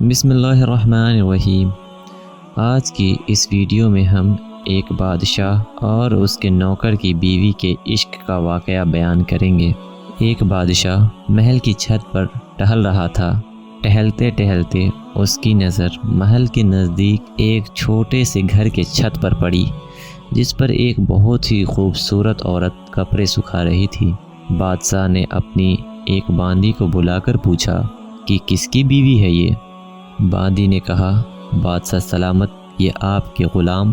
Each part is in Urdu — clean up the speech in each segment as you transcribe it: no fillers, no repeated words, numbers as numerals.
بسم اللہ الرحمن الرحیم۔ آج کی اس ویڈیو میں ہم ایک بادشاہ اور اس کے نوکر کی بیوی کے عشق کا واقعہ بیان کریں گے۔ ایک بادشاہ محل کی چھت پر ٹہل رہا تھا۔ ٹہلتے ٹہلتے اس کی نظر محل کے نزدیک ایک چھوٹے سے گھر کے چھت پر پڑی، جس پر ایک بہت ہی خوبصورت عورت کپڑے سکھا رہی تھی۔ بادشاہ نے اپنی ایک باندی کو بلا کر پوچھا کہ کس کی بیوی ہے یہ؟ باندی نے کہا، بادشاہ سلامت، یہ آپ کے غلام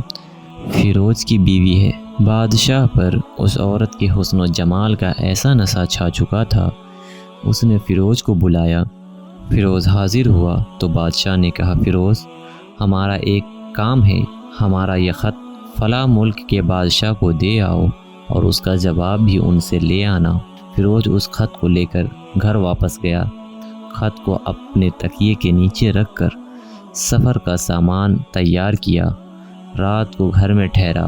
فیروز کی بیوی ہے۔ بادشاہ پر اس عورت کے حسن و جمال کا ایسا نشہ چھا چکا تھا، اس نے فیروز کو بلایا۔ فیروز حاضر ہوا تو بادشاہ نے کہا، فیروز، ہمارا ایک کام ہے، ہمارا یہ خط فلاں ملک کے بادشاہ کو دے آؤ اور اس کا جواب بھی ان سے لے آنا۔ فیروز اس خط کو لے کر گھر واپس گیا۔ خط کو اپنے تکیے کے نیچے رکھ کر سفر کا سامان تیار کیا، رات کو گھر میں ٹھہرا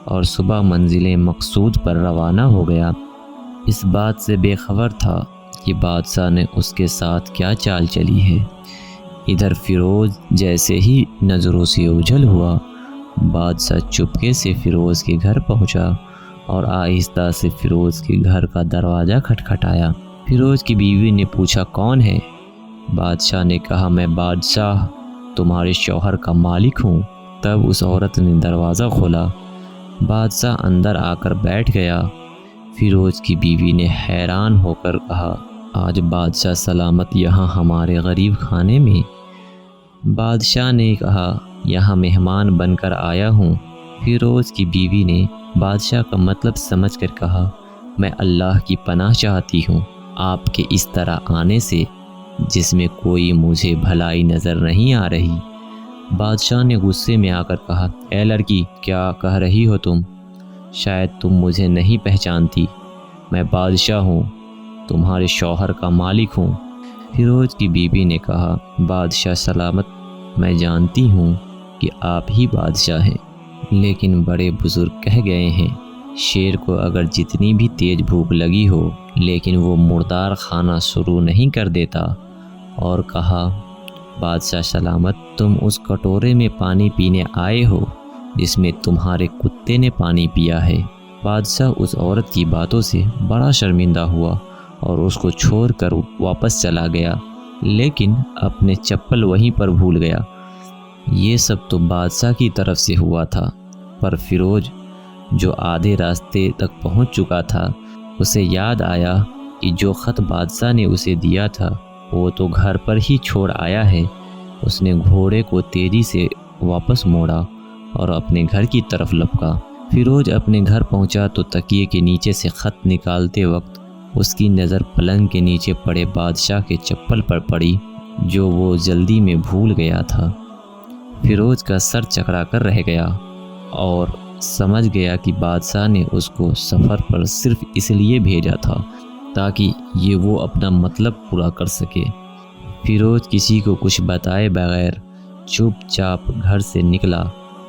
اور صبح منزل مقصود پر روانہ ہو گیا۔ اس بات سے بے خبر تھا کہ بادشاہ نے اس کے ساتھ کیا چال چلی ہے۔ ادھر فیروز جیسے ہی نظروں سے اوجھل ہوا، بادشاہ چپکے سے فیروز کے گھر پہنچا اور آہستہ سے فیروز کے گھر کا دروازہ کھٹکھٹایا۔ فیروز کی بیوی نے پوچھا، کون ہے؟ بادشاہ نے کہا، میں بادشاہ تمہارے شوہر کا مالک ہوں۔ تب اس عورت نے دروازہ کھولا۔ بادشاہ اندر آ کر بیٹھ گیا۔ فیروز کی بیوی نے حیران ہو کر کہا، آج بادشاہ سلامت یہاں ہمارے غریب خانے میں؟ بادشاہ نے کہا، یہاں مہمان بن کر آیا ہوں۔ فیروز کی بیوی نے بادشاہ کا مطلب سمجھ کر کہا، میں اللہ کی پناہ چاہتی ہوں آپ کے اس طرح آنے سے، جس میں کوئی مجھے بھلائی نظر نہیں آ رہی۔ بادشاہ نے غصے میں آ کر کہا، اے لڑکی، کیا کہہ رہی ہو تم؟ شاید تم مجھے نہیں پہچانتی، میں بادشاہ ہوں، تمہارے شوہر کا مالک ہوں۔ فیروز کی بیوی نے کہا، بادشاہ سلامت، میں جانتی ہوں کہ آپ ہی بادشاہ ہیں، لیکن بڑے بزرگ کہہ گئے ہیں، شیر کو اگر جتنی بھی تیز بھوک لگی ہو لیکن وہ مردار کھانا شروع نہیں کر دیتا۔ اور کہا، بادشاہ سلامت، تم اس کٹورے میں پانی پینے آئے ہو جس میں تمہارے کتے نے پانی پیا ہے۔ بادشاہ اس عورت کی باتوں سے بڑا شرمندہ ہوا اور اس کو چھوڑ کر واپس چلا گیا، لیکن اپنے چپل وہیں پر بھول گیا۔ یہ سب تو بادشاہ کی طرف سے ہوا تھا، پر فیروز جو آدھے راستے تک پہنچ چکا تھا، اسے یاد آیا کہ جو خط بادشاہ نے اسے دیا تھا وہ تو گھر پر ہی چھوڑ آیا ہے۔ اس نے گھوڑے کو تیزی سے واپس موڑا اور اپنے گھر کی طرف لپکا۔ فیروز اپنے گھر پہنچا تو تکیے کے نیچے سے خط نکالتے وقت اس کی نظر پلنگ کے نیچے پڑے بادشاہ کے چپل پر پڑی، جو وہ جلدی میں بھول گیا تھا۔ فیروز کا سر چکرا کر رہ گیا اور سمجھ گیا کہ بادشاہ نے اس کو سفر پر صرف اس لیے بھیجا تھا تاکہ یہ وہ اپنا مطلب پورا کر سکے۔ فیروز کسی کو کچھ بتائے بغیر چپ چاپ گھر سے نکلا،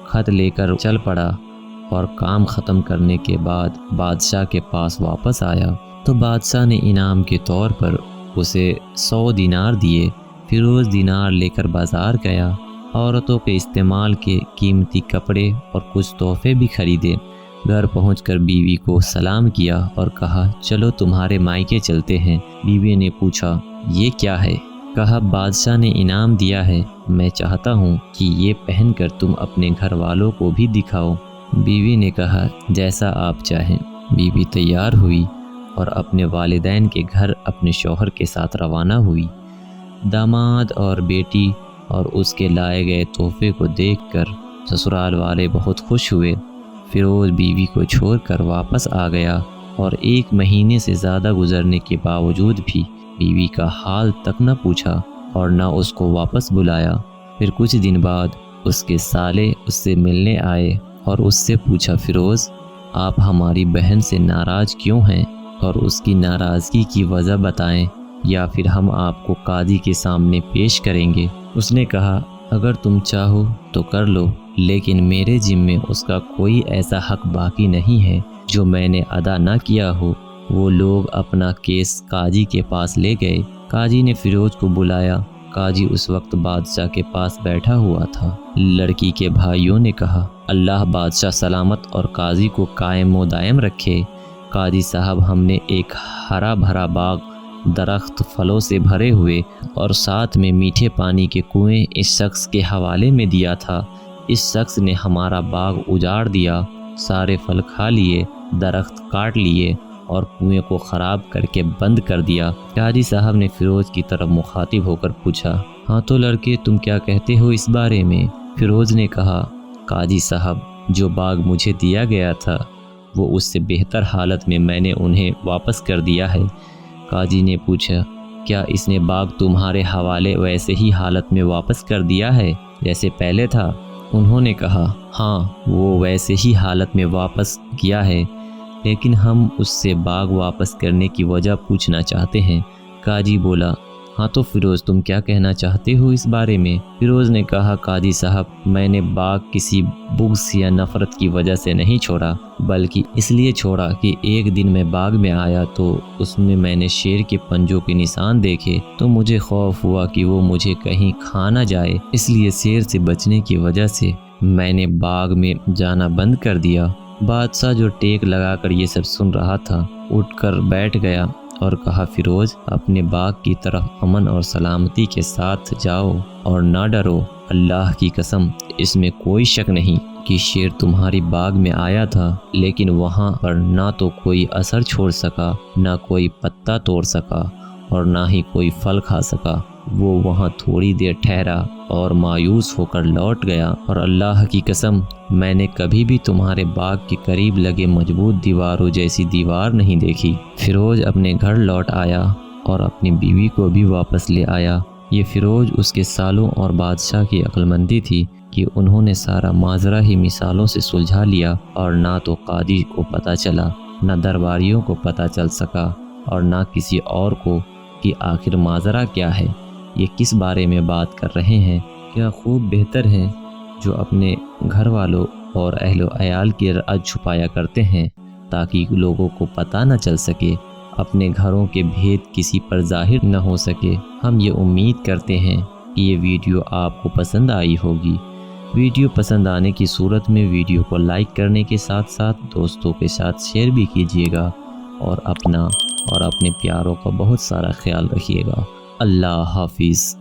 خط لے کر چل پڑا اور کام ختم کرنے کے بعد بادشاہ کے پاس واپس آیا تو بادشاہ نے انعام کے طور پر اسے 100 دینار دیے۔ فیروز دینار لے کر بازار گیا، عورتوں کے استعمال کے قیمتی کپڑے اور کچھ تحفے بھی خریدے۔ گھر پہنچ کر بیوی کو سلام کیا اور کہا، چلو تمہارے مائکے چلتے ہیں۔ بیوی نے پوچھا، یہ کیا ہے؟ کہا، بادشاہ نے انعام دیا ہے، میں چاہتا ہوں کہ یہ پہن کر تم اپنے گھر والوں کو بھی دکھاؤ۔ بیوی نے کہا، جیسا آپ چاہیں۔ بیوی تیار ہوئی اور اپنے والدین کے گھر اپنے شوہر کے ساتھ روانہ ہوئی۔ داماد اور بیٹی اور اس کے لائے گئے تحفے کو دیکھ کر سسرال والے بہت خوش ہوئے۔ فیروز بیوی کو چھوڑ کر واپس آ گیا اور 1 مہینے سے زیادہ گزرنے کے باوجود بھی بیوی کا حال تک نہ پوچھا اور نہ اس کو واپس بلایا۔ پھر کچھ دن بعد اس کے سالے اس سے ملنے آئے اور اس سے پوچھا، فیروز، آپ ہماری بہن سے ناراض کیوں ہیں اور اس کی ناراضگی کی وجہ بتائیں یا پھر ہم آپ کو قاضی کے سامنے پیش کریں گے۔ اس نے کہا، اگر تم چاہو تو کر لو، لیکن میرے ذمے اس کا کوئی ایسا حق باقی نہیں ہے جو میں نے ادا نہ کیا ہو۔ وہ لوگ اپنا کیس قاضی کے پاس لے گئے۔ قاضی نے فیروز کو بلایا قاضی اس وقت بادشاہ کے پاس بیٹھا ہوا تھا۔ لڑکی کے بھائیوں نے کہا، اللہ بادشاہ سلامت اور قاضی کو قائم و دائم رکھے۔ قاضی صاحب، ہم نے ایک ہرا بھرا باغ، درخت پھلوں سے بھرے ہوئے اور ساتھ میں میٹھے پانی کے کنویں اس شخص کے حوالے میں دیا تھا۔ اس شخص نے ہمارا باغ اجاڑ دیا، سارے پھل کھا لیے، درخت کاٹ لیے اور کنویں کو خراب کر کے بند کر دیا۔ قاضی صاحب نے فیروز کی طرف مخاطب ہو کر پوچھا، ہاں تو لڑکے، تم کیا کہتے ہو اس بارے میں؟ فیروز نے کہا، قاضی صاحب، جو باغ مجھے دیا گیا تھا وہ اس سے بہتر حالت میں میں نے انہیں واپس کر دیا ہے۔ قاضی نے پوچھا، کیا اس نے باغ تمہارے حوالے ویسے ہی حالت میں واپس کر دیا ہے جیسے پہلے تھا؟ انہوں نے کہا، ہاں، وہ ویسے ہی حالت میں واپس کیا ہے، لیکن ہم اس سے باغ واپس کرنے کی وجہ پوچھنا چاہتے ہیں۔ قاضی بولا، ہاں تو فیروز، تم کیا کہنا چاہتے ہو اس بارے میں؟ فیروز نے کہا، قاضی صاحب، میں نے باغ کسی بغض یا نفرت کی وجہ سے نہیں چھوڑا، بلکہ اس لیے چھوڑا کہ ایک دن میں باغ میں آیا تو اس میں نے شیر کے پنجوں کے نشان دیکھے، تو مجھے خوف ہوا کہ وہ مجھے کہیں کھا نہ جائے، اس لیے شیر سے بچنے کی وجہ سے میں نے باغ میں جانا بند کر دیا۔ بادشاہ، جو ٹیک لگا کر یہ سب سن رہا تھا، اٹھ کر بیٹھ گیا اور کہا، فیروز، اپنے باغ کی طرف امن اور سلامتی کے ساتھ جاؤ اور نہ ڈرو۔ اللہ کی قسم، اس میں کوئی شک نہیں کہ شیر تمہاری باغ میں آیا تھا، لیکن وہاں پر نہ تو کوئی اثر چھوڑ سکا، نہ کوئی پتا توڑ سکا اور نہ ہی کوئی پھل کھا سکا۔ وہ وہاں تھوڑی دیر ٹھہرا اور مایوس ہو کر لوٹ گیا، اور اللہ کی قسم، میں نے کبھی بھی تمہارے باغ کے قریب لگے مضبوط دیواروں جیسی دیوار نہیں دیکھی۔ فیروز اپنے گھر لوٹ آیا اور اپنی بیوی کو بھی واپس لے آیا۔ یہ فیروز اس کے سالوں اور بادشاہ کی عقل مندی تھی کہ انہوں نے سارا ماجرا ہی مثالوں سے سلجھا لیا، اور نہ تو قاضی کو پتہ چلا، نہ درباریوں کو پتہ چل سکا، اور نہ کسی اور کو کہ آخر ماجرا کیا ہے، یہ کس بارے میں بات کر رہے ہیں۔ کیا خوب بہتر ہیں جو اپنے گھر والوں اور اہل و عیال کی راز چھپایا کرتے ہیں تاکہ لوگوں کو پتہ نہ چل سکے، اپنے گھروں کے بھید کسی پر ظاہر نہ ہو سکے۔ ہم یہ امید کرتے ہیں کہ یہ ویڈیو آپ کو پسند آئی ہوگی۔ ویڈیو پسند آنے کی صورت میں ویڈیو کو لائک کرنے کے ساتھ ساتھ دوستوں کے ساتھ شیئر بھی کیجیے گا، اور اپنا اور اپنے پیاروں کا بہت سارا خیال رکھیے گا۔ اللہ حافظ۔